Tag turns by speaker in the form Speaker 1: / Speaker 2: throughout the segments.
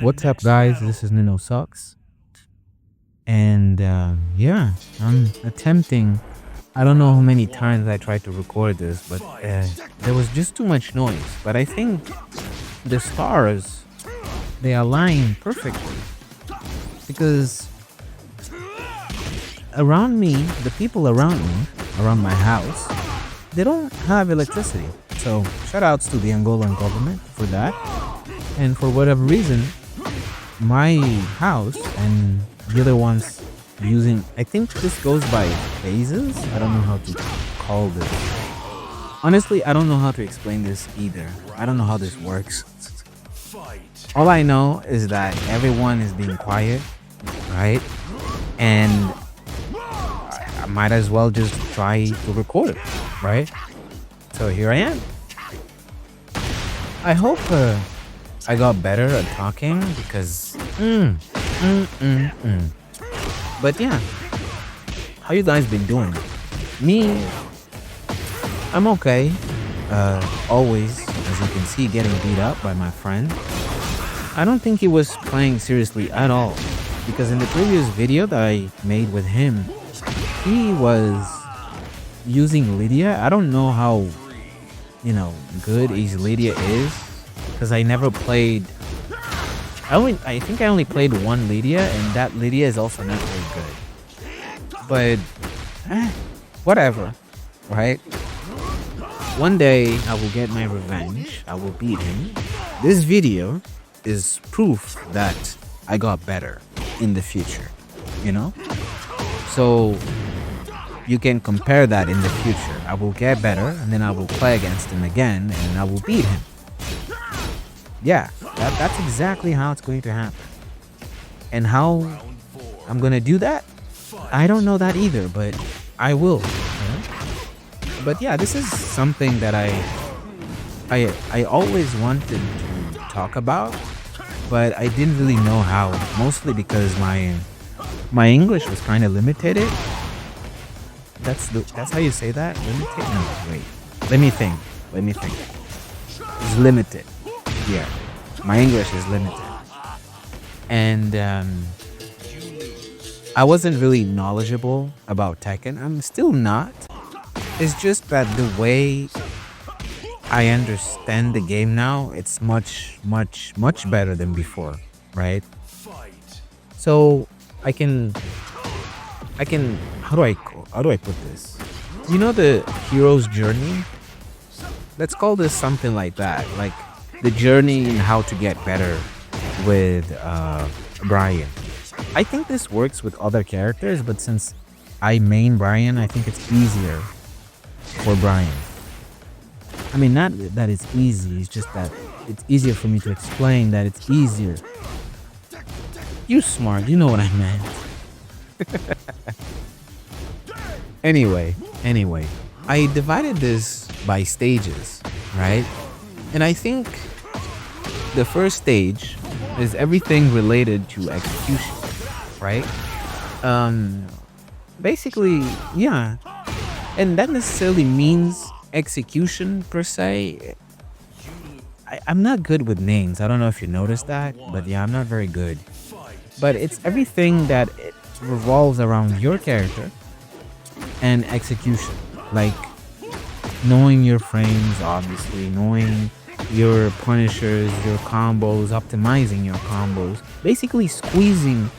Speaker 1: What's up, guys? This is nunosox, and yeah, I'm attempting. I don't know how many times I tried to record this, but there was just too much noise. But I think the stars, they align perfectly, because around me, the people around me, around my house, they don't have electricity. So shout outs to the Angolan government for that. And for whatever reason, my house and the other ones using, I think this goes by phases. I don't know how to call this. Honestly, I don't know how to explain this either. I don't know how this works. All I know is that everyone is being quiet, right? And I might as well just try to record it, right? So here I am. I hope I got better at talking, because But yeah, how you guys been doing? Me, I'm okay. Always, as you can see, getting beat up by my friend. I don't think he was playing seriously at all, because in the previous video that I made with him, he was using Lydia. I don't know how, good his Lydia is, because I never played. I think I only played one Lydia, and that Lydia is also not very good. But whatever, right? One day I will get my revenge. I will beat him. This video is proof that I got better in the future, So you can compare that in the future. I will get better, and then I will play against him again, and I will beat him. Yeah, that's exactly how it's going to happen. And how I'm going to do that, I don't know that either, but I will. But yeah, this is something that I always wanted to talk about, but I didn't really know how, mostly because my English was kind of limited. That's how you say that? Limited? No, wait. Let me think. It's limited. Yeah, my English is limited, and I wasn't really knowledgeable about Tekken. I'm still not. It's just that the way I understand the game now, it's much better than before, right? So I can how do I put this? The hero's journey? Let's call this something like that, like the journey in how to get better with Bryan. I think this works with other characters, but since I main Bryan, I think it's easier for Bryan. I mean, not that it's easy, it's just that it's easier for me to explain that it's easier. You smart, you know what I meant. Anyway, I divided this by stages, right? And I think the first stage is everything related to execution, right? Basically, yeah. And that necessarily means execution per se. I'm not good with names. I don't know if you noticed that, but yeah, I'm not very good. But it's everything that it revolves around your character and execution. Like knowing your frames, obviously, knowing your punishers, your combos, optimizing your combos, basically squeezing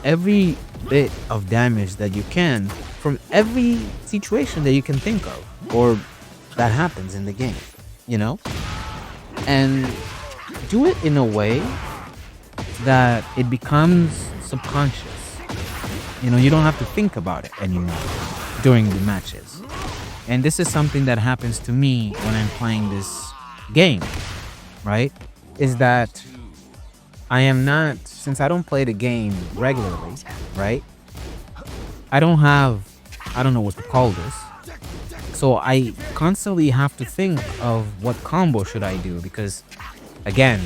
Speaker 1: every bit of damage that you can from every situation that you can think of or that happens in the game, and do it in a way that it becomes subconscious. You don't have to think about it anymore during the matches. And this is something that happens to me when I'm playing this game, right? Is that I am not, since I don't play the game regularly, right? I don't know what to call this. So I constantly have to think of what combo should I do, because again,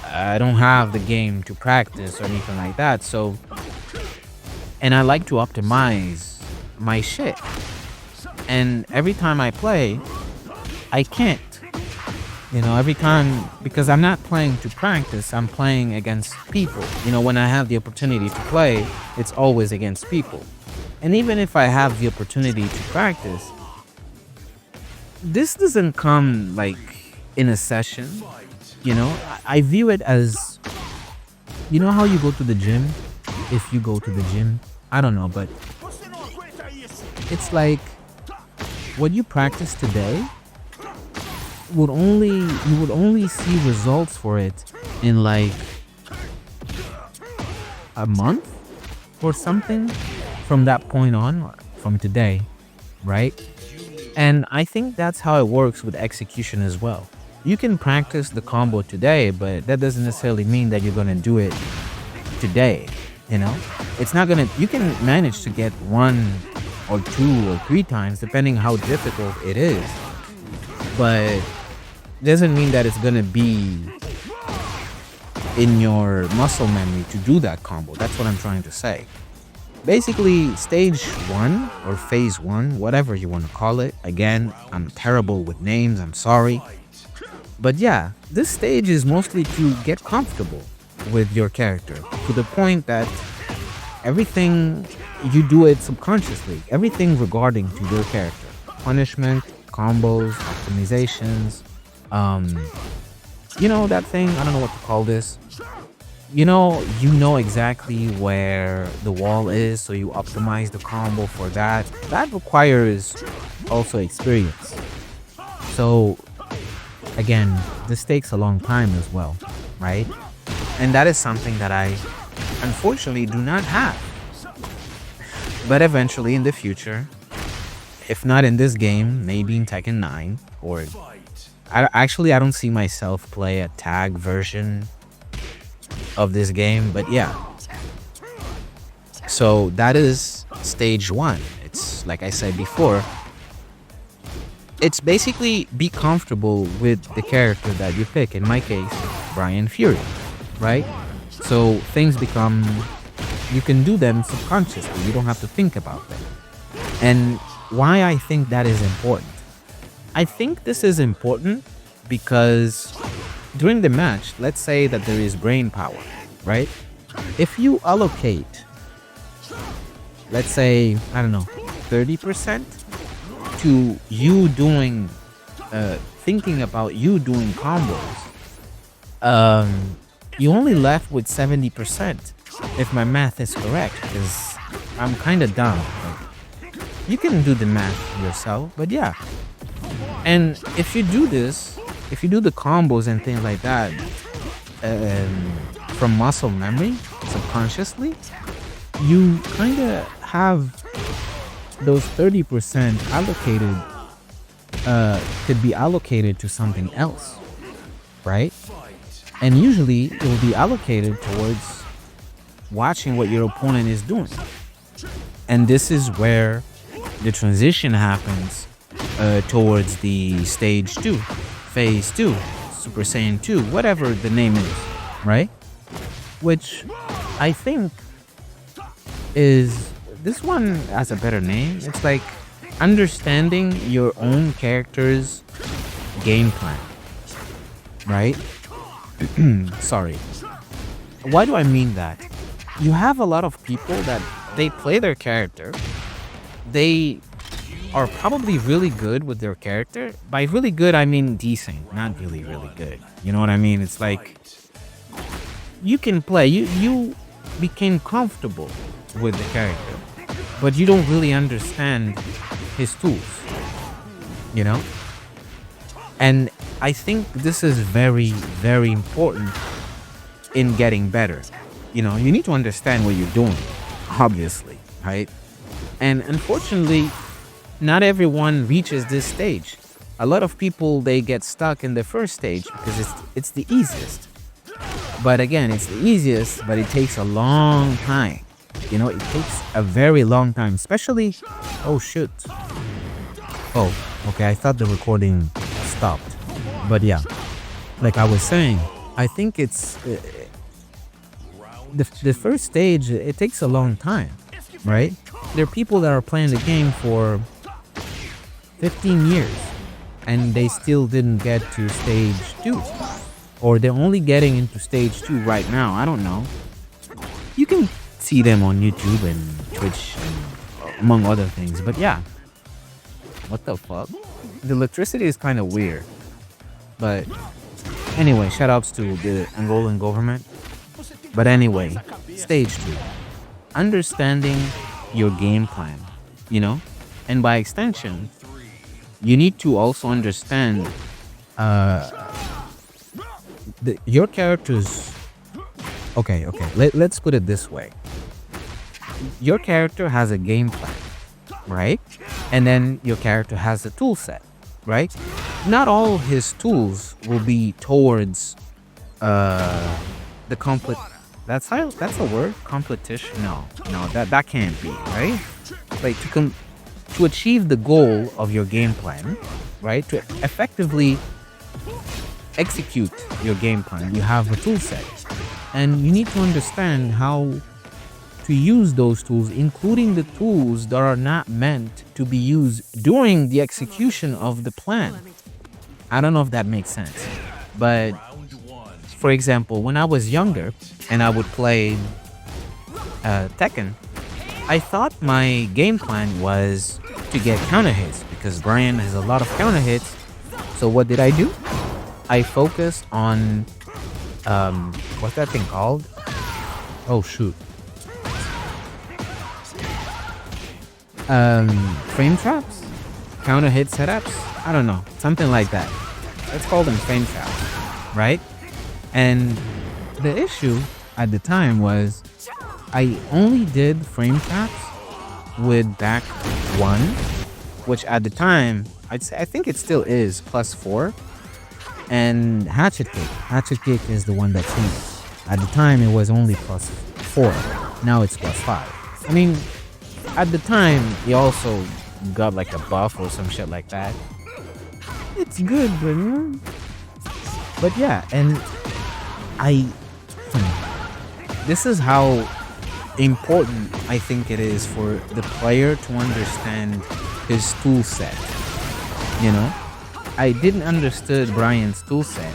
Speaker 1: I don't have the game to practice or anything like that. So, and I like to optimize my shit. And every time I play, I can't. You know, every time, because I'm not playing to practice, I'm playing against people. You know, when I have the opportunity to play, it's always against people. And even if I have the opportunity to practice, this doesn't come like in a session. You know, I view it as, you know how you go to the gym? If you go to the gym, I don't know, but it's like what you practice today you would only see results for it in like a month or something from that point on, from today, right? And I think that's how it works with execution as well. You can practice the combo today, but that doesn't necessarily mean that you're gonna do it today. You know, it's not gonna, you can manage to get 1 or 2 or 3 times depending how difficult it is, but doesn't mean that it's gonna be in your muscle memory to do that combo. That's what I'm trying to say. Basically, stage 1 or phase 1, whatever you want to call it. Again, I'm terrible with names, I'm sorry. But yeah, this stage is mostly to get comfortable with your character to the point that everything, you do it subconsciously. Everything regarding to your character. Punishment, combos, optimizations, you know that thing, I don't know what to call this. You know exactly where the wall is, so you optimize the combo for that. That requires also experience. So again, this takes a long time as well, right? And that is something that I unfortunately do not have. But eventually in the future, if not in this game, maybe in Tekken 9, or I don't see myself play a tag version of this game, but yeah. So that is stage 1. It's like I said before, it's basically be comfortable with the character that you pick. In my case, Bryan Fury, right? So things become, you can do them subconsciously. You don't have to think about them. And why I think that is important. I think this is important because during the match, let's say that there is brain power, right? If you allocate, let's say, I don't know, 30% to you doing, thinking about you doing combos, you only left with 70%, if my math is correct, because I'm kind of dumb. Like, you can do the math yourself, but yeah. And if you do this, if you do the combos and things like that from muscle memory, subconsciously, you kind of have those 30% allocated, could be allocated to something else, right? And usually it will be allocated towards watching what your opponent is doing. And this is where the transition happens towards the stage 2, phase 2, Super Saiyan 2, whatever the name is, right? Which I think is, this one has a better name. It's like understanding your own character's game plan, right? Sorry. Why do I mean that? You have a lot of people that they play their character. They are probably really good with their character. By really good, I mean decent, not really, really good. You know what I mean? It's like you can play, you became comfortable with the character, but you don't really understand his tools, you know? And I think this is very, very important in getting better. You know, you need to understand what you're doing, obviously, right? And unfortunately, not everyone reaches this stage. A lot of people, they get stuck in the first stage because it's the easiest. But again, it's the easiest, but it takes a long time. You know, it takes a very long time, especially, oh shoot. Oh, okay, I thought the recording stopped. But yeah, like I was saying, I think it's, the first stage, it takes a long time, right? There are people that are playing the game for 15 years and they still didn't get to stage 2, or they're only getting into stage 2 right now. I don't know. You can see them on YouTube and Twitch, and among other things. But yeah, what the fuck? The electricity is kind of weird. But anyway, shout outs to the Angolan government. But anyway, stage 2. Understanding your game plan, you know? And by extension, you need to also understand your character's... Okay. Let's put it this way. Your character has a game plan, right? And then your character has a tool set, right? Not all his tools will be towards the complete... That's a word? Competition? No, that can't be, right? Like to achieve the goal of your game plan, right? To effectively execute your game plan, you have a tool set. And you need to understand how to use those tools, including the tools that are not meant to be used during the execution of the plan. I don't know if that makes sense. But for example, when I was younger and I would play Tekken, I thought my game plan was to get counter hits because Bryan has a lot of counter hits. So what did I do? I focused on what's that thing called? Oh shoot. Frame traps? Counter hit setups? I don't know. Something like that. Let's call them frame traps, right? And the issue at the time was I only did frame traps with back 1, which at the time, I think it still is +4. And hatchet kick. Hatchet kick is the one that changed. At the time, it was only +4. Now it's +5. I mean, at the time, he also got like a buff or some shit like that. It's good, but yeah, and this is how important I think it is for the player to understand his tool set, you know? I didn't understand Bryan's tool set,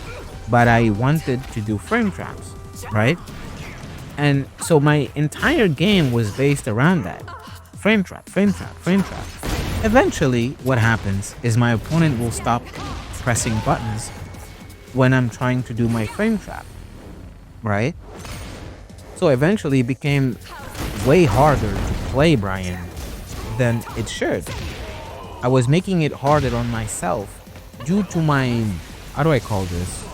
Speaker 1: but I wanted to do frame traps, right? And so my entire game was based around that. Frame trap, frame trap, frame trap. Eventually, what happens is my opponent will stop pressing buttons when I'm trying to do my frame trap, right? So eventually it became way harder to play Bryan than it should. I was making it harder on myself due to my, how do I call this?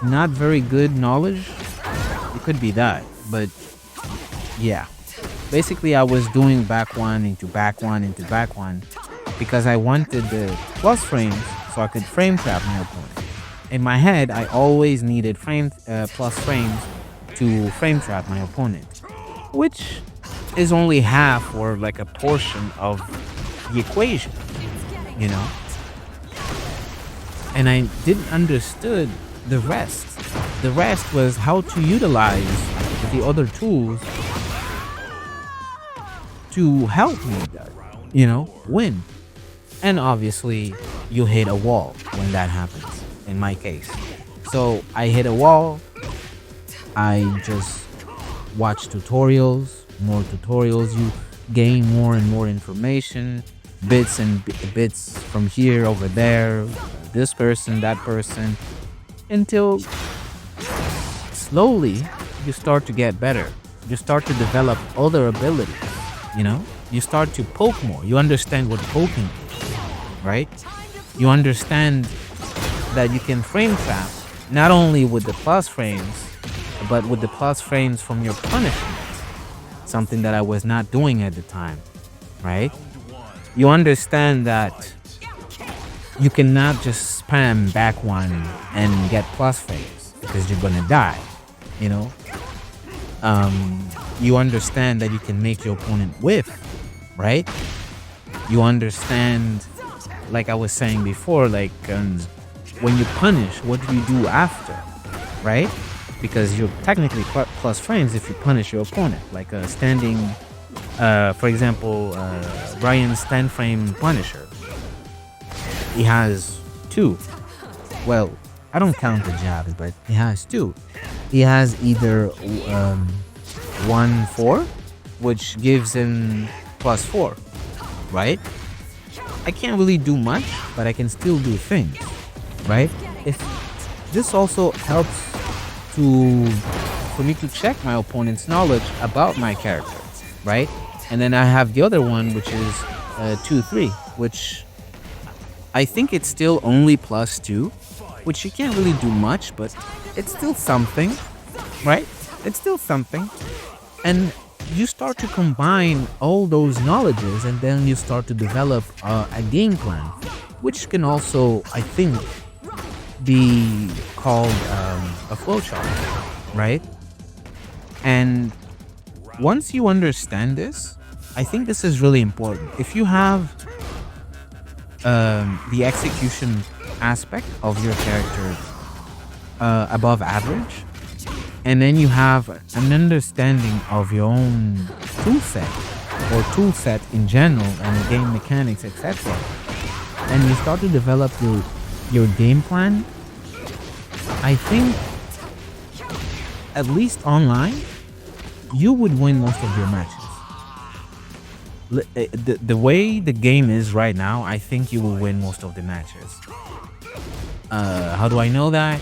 Speaker 1: Not very good knowledge. It could be that, but yeah. Basically, I was doing back 1 into back 1 into back 1 because I wanted the plus frames so I could frame trap my opponent. In my head, I always needed plus frames to frame trap my opponent, which is only half or like a portion of the equation, you know? And I didn't understood the rest. The rest was how to utilize the other tools to help me, you know, win. And obviously, you hit a wall when that happens, in my case. So I hit a wall. I just watch tutorials, more tutorials. You gain more and more information, bits and bits from here, over there, this person, that person, until slowly you start to get better. You start to develop other abilities, you know? You start to poke more. You understand what poking is, right? You understand that you can frame trap not only with the plus frames, but with the plus frames from your punishment. Something that I was not doing at the time, right? You understand that you cannot just spam back 1 and get plus frames because you're gonna die, you know? You understand that you can make your opponent whiff, right? You understand, like I was saying before, like when you punish, what do you do after, right? Because you're technically plus frames if you punish your opponent, like a standing For example, Bryan's 10 frame Punisher. He has two. Well, I don't count the jabs, but he has two. He has either 1-4, which gives him +4, right? I can't really do much, but I can still do things, right? If this also helps for me to check my opponent's knowledge about my character, right? And then I have the other one, which is 2-3, which I think it's still only +2, which you can't really do much, but it's still something, right? It's still something. And you start to combine all those knowledges, and then you start to develop a game plan, which can also, I think, be called a flowchart, right? And once you understand this, I think this is really important. If you have the execution aspect of your character above average, and then you have an understanding of your own toolset in general and game mechanics, etc., and you start to develop your game plan, I think, at least online, you would win most of your matches. The way the game is right now, I think you will win most of the matches. How do I know that?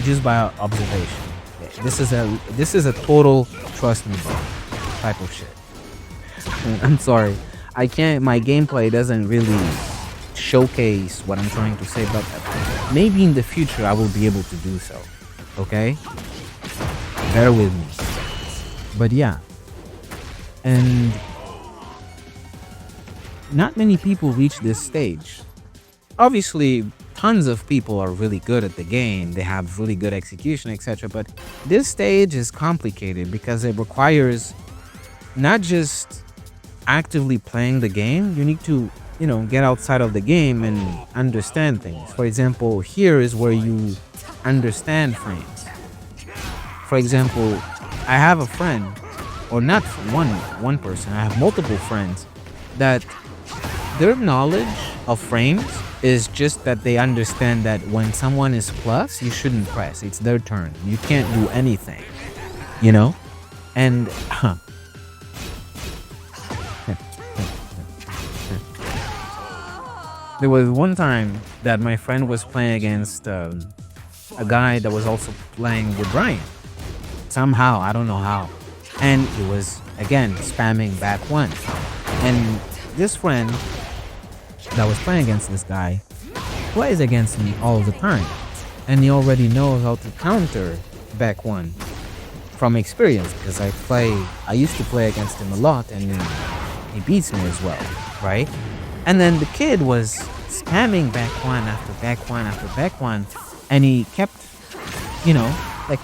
Speaker 1: Just by observation. This is a total trust me bro type of shit. I'm sorry, I can't. My gameplay doesn't really showcase what I'm trying to say, but maybe in the future I will be able to do so. Okay, bear with me. But yeah, and not many people reach this stage. Obviously, tons of people are really good at the game, they have really good execution, etc. But this stage is complicated because it requires not just actively playing the game, you need to, get outside of the game and understand things. For example, here is where you understand frames. For example, I have a friend, or not one person, I have multiple friends that their knowledge of frames is just that they understand that when someone is plus, you shouldn't press. It's their turn. You can't do anything, And there was one time that my friend was playing against a guy that was also playing with Bryan. Somehow, I don't know how. And he was, again, spamming back one. And this friend that was playing against this guy plays against me all the time, and he already knows how to counter back one from experience, because I used to play against him a lot, and he beats me as well, right? And then the kid was spamming back one after back one after back one, and he kept, like,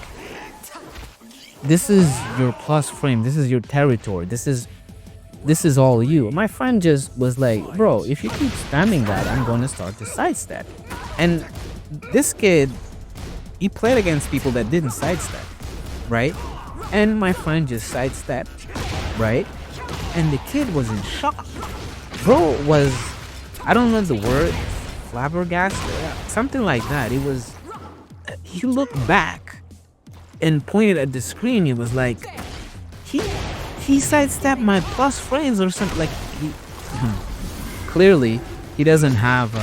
Speaker 1: this is your plus frame, this is your territory, this is all you. My friend just was like, bro, if you keep spamming that, I'm going to start to sidestep. And this kid, he played against people that didn't sidestep, right? And my friend just sidestepped, right? And the kid was in shock. Bro was, I don't know the word, flabbergasted, something like that. He looked back and pointed at the screen. He was like, he sidestepped my plus frames or something. Like, clearly he doesn't have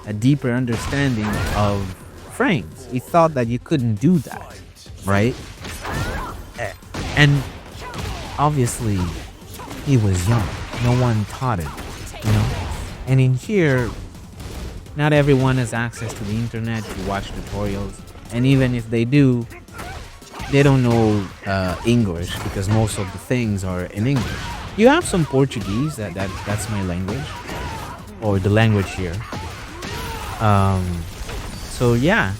Speaker 1: a deeper understanding of frames. He thought that you couldn't do that, right? And obviously he was young, no one taught him, and in here, not everyone has access to the internet to watch tutorials, and even if they do, they don't know English, because most of the things are in English. You have some Portuguese, that's my language, or the language here. So yeah,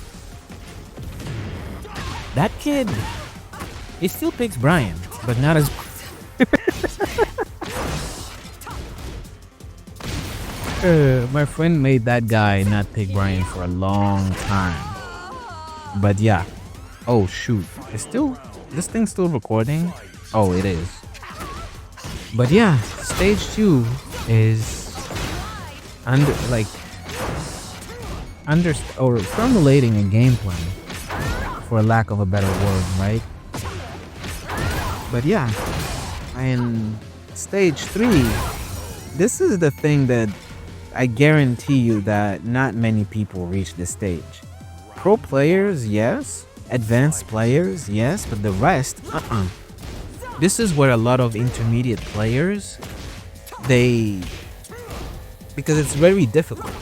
Speaker 1: that kid, he still picks Bryan, but not as my friend made that guy not pick Bryan for a long time. But yeah. Oh shoot, this thing's still recording? Oh, it is. But yeah, stage 2 is under like under or formulating a game plan, for lack of a better word, right? But yeah, in stage 3, this is the thing that I guarantee you that not many people reach this stage. Pro players, yes. Advanced players, yes. But the rest, This is where a lot of intermediate players, because it's very difficult.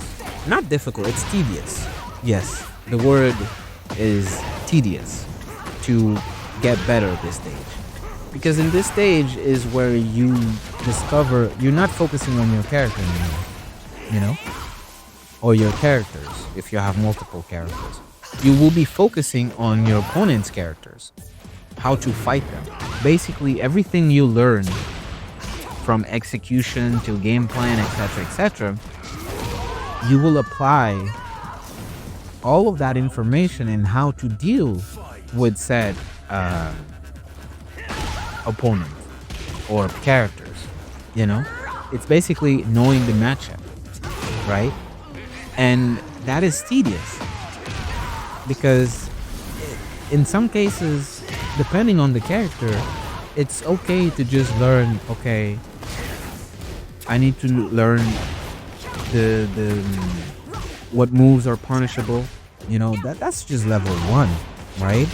Speaker 1: Not difficult, it's tedious. Yes, the word is tedious to get better at this stage. Because in this stage is where you discover you're not focusing on your character anymore, you know? Or your characters, if you have multiple characters. You will be focusing on your opponent's characters, how to fight them. Basically, everything you learn from execution to game plan, etc., you will apply all of that information in how to deal with said opponent or characters, you know? It's basically knowing the matchup, right? And that is tedious because in some cases, depending on the character, it's okay to just learn, okay, I need to learn the what moves are punishable, you know, that's just level 1, right?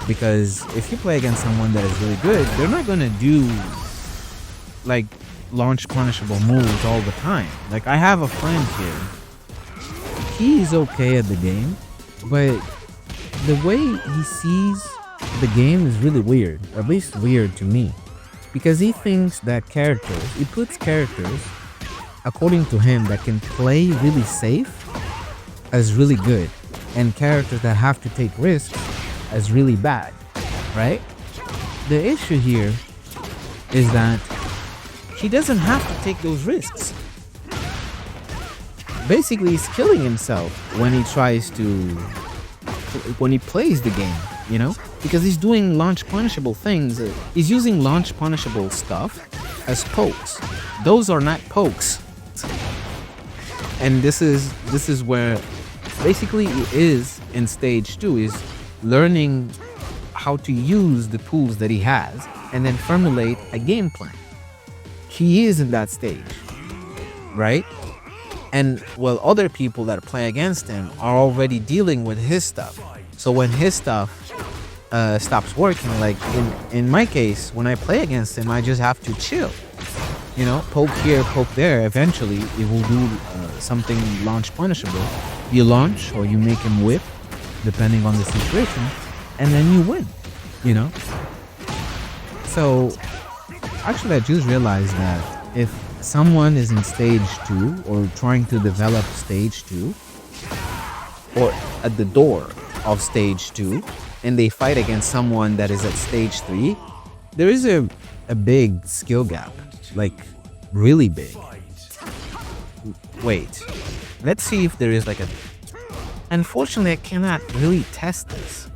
Speaker 1: Because if you play against someone that is really good, they're not gonna do like launch punishable moves all the time. Like I have a friend here. He's okay at the game, but the way he sees the game is really weird, or at least weird to me. Because he thinks that he puts characters, according to him, that can play really safe as really good, and characters that have to take risks as really bad, right? The issue here is that he doesn't have to take those risks. Basically, he's killing himself when he plays the game, you know? Because he's doing launch punishable things. He's using launch punishable stuff as pokes. Those are not pokes. And this is where basically it is in stage 2, is learning how to use the tools that he has and then formulate a game plan. He is in that stage, right? And well, other people that play against him are already dealing with his stuff. So when his stuff stops working, like in my case, when I play against him, I just have to chill. You know, poke here, poke there. Eventually, it will do something launch punishable. You launch or you make him whip, depending on the situation, and then you win, you know? So, actually, I just realized that if someone is in stage 2 or trying to develop stage 2, or at the door of stage 2, and they fight against someone that is at stage 3, there is a big skill gap. Like, really big. Wait. Let's see if there is like a... Unfortunately, I cannot really test this.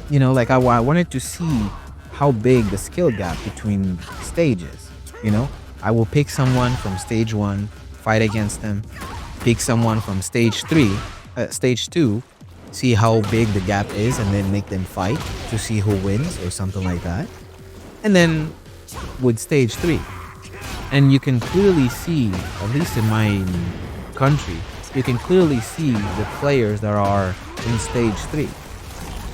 Speaker 1: You know, like I wanted to see how big the skill gap between stages. You know, I will pick someone from stage 1, fight against them. Pick someone from stage 2, see how big the gap is, and then make them fight to see who wins or something like that. And then with stage 3. And you can clearly see, at least in my country, you can clearly see the players that are in stage 3.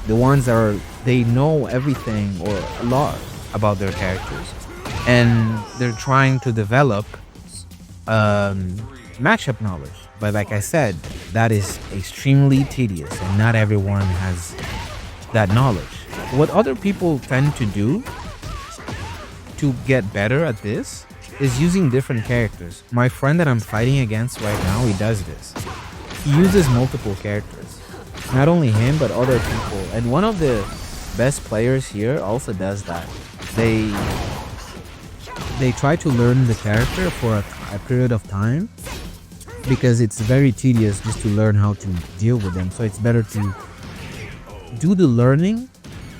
Speaker 1: The ones that they know everything or a lot about their characters. And they're trying to develop matchup knowledge. But like I said, that is extremely tedious and not everyone has that knowledge. What other people tend to do to get better at this is using different characters. My friend that I'm fighting against right now, he does this. He uses multiple characters. Not only him, but other people. And one of the best players here also does that. They try to learn the character for a period of time because it's very tedious just to learn how to deal with them. So it's better to do the learning,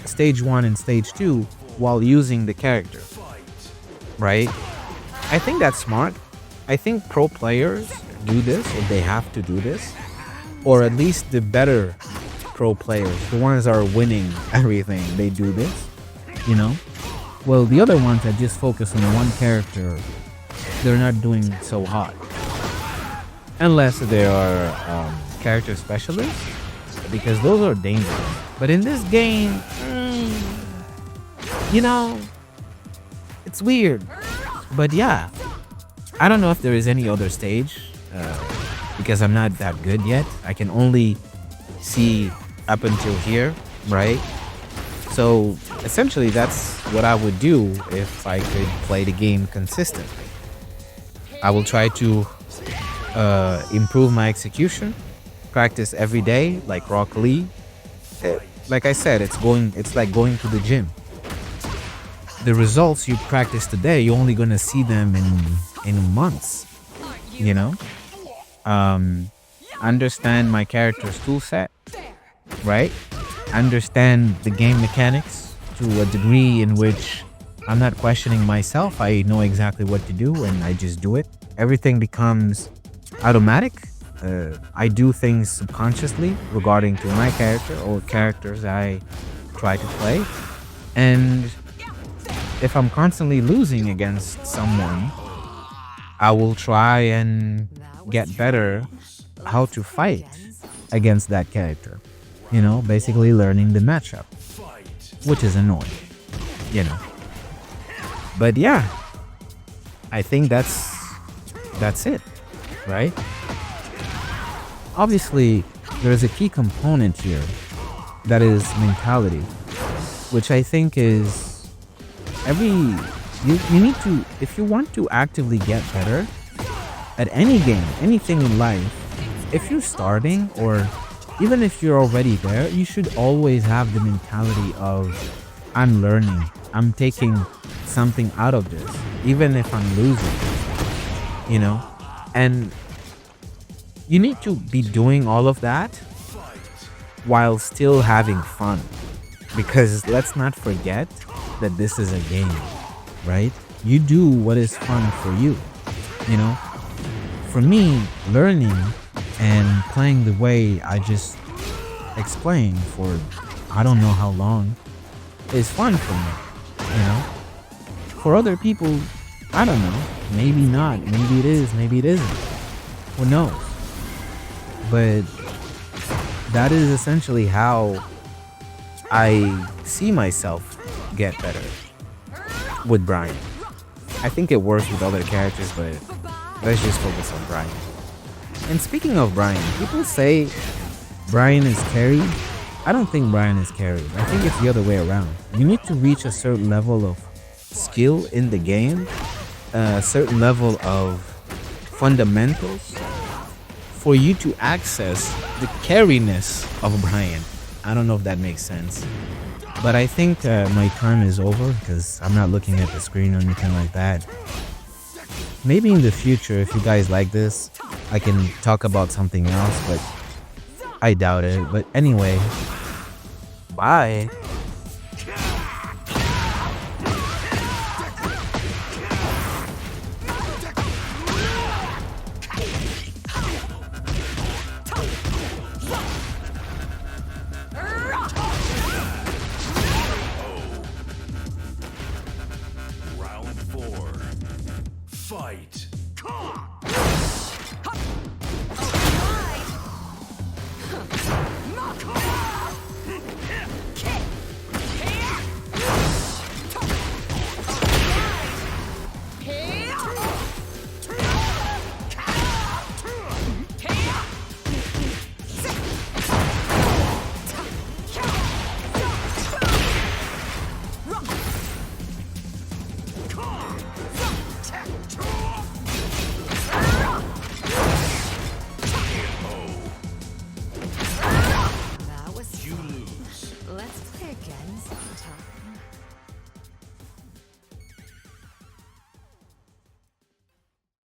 Speaker 1: stage 1 and stage 2, while using the character. right? I think that's smart. I think pro players do this, or they have to do this, or at least the better pro players, the ones that are winning everything, they do this, you know? Well, the other ones that just focus on one character, they're not doing so hot. Unless they are character specialists, because those are dangerous. But in this game, you know, it's weird. But yeah, I don't know if there is any other stage, because I'm not that good yet. I can only see up until here, right? So essentially that's what I would do if I could play the game consistently. I will try to improve my execution, practice every day like Rock Lee. Like I said, it's like going to the gym. The results you practice today, you're only gonna see them in months, you know? Understand my character's tool set, right? Understand the game mechanics to a degree in which I'm not questioning myself. I know exactly what to do and I just do it. Everything becomes automatic. I do things subconsciously regarding to my character or characters I try to play. And if I'm constantly losing against someone, I will try and get better how to fight against that character. You know, basically learning the matchup, which is annoying, you know. But yeah, I think that's it, right? Obviously, there's a key component here that is mentality, which I think is you need to, if you want to actively get better at any game, anything in life, if you're starting or even if you're already there, you should always have the mentality of I'm learning, I'm taking something out of this, even if I'm losing, you know? And you need to be doing all of that while still having fun. Because let's not forget that this is a game, right? You do what is fun for you, you know? For me, learning and playing the way I just explained for I don't know how long is fun for me, you know? For other people, I don't know, maybe not, maybe it is, maybe it isn't, who knows? But that is essentially how I see myself get better with Bryan. I think it works with other characters, but let's just focus on Bryan. And speaking of Bryan, people say Bryan is carried. I don't think Bryan is carried. I think it's the other way around. You need to reach a certain level of skill in the game, a certain level of fundamentals for you to access the carryness of Bryan. I don't know if that makes sense. But I think my time is over because I'm not looking at the screen or anything like that. Maybe in the future, if you guys like this, I can talk about something else, but I doubt it. But anyway, bye.
Speaker 2: Round 4. Fight.